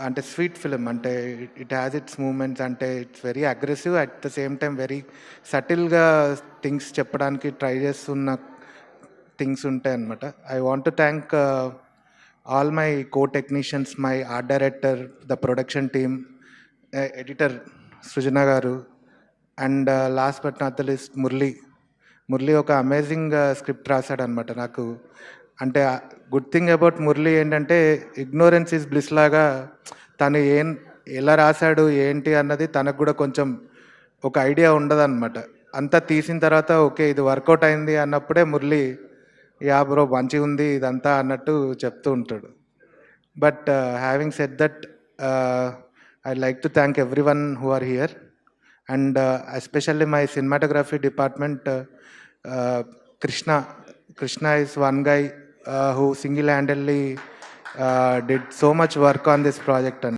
అంటే sweet film. అంటే it has its moments. అంటే it's very aggressive, at the same time very సటిల్గా things చెప్పడానికి ట్రై చేస్తున్న థింగ్స్ ఉంటాయి అనమాట. I want to thank all my co technicians, my art director, the production team, editor Srujana garu, and last but not the list Murali ఒక amazing script రాశాడనమాట నాకు. అంటే good thing about Murali ఏంటంటే ignorance is bliss లాగా తను ఎలా రాశాడు ఏంటి అన్నది తనకు కూడా కొంచెం ఒక ఐడియా ఉండదన్నమాట. అంతా తీసిన తర్వాత ఓకే ఇది వర్కౌట్ అయింది అన్నప్పుడే మురళి యా బ్రో మంచిగా ఉంది ఇదంతా అన్నట్టు చెప్తూ ఉంటాడు. But having said that, I like to thank everyone who are here, and especially my cinematography department. Krishna is one guy who single-handedly did so much work on this project. And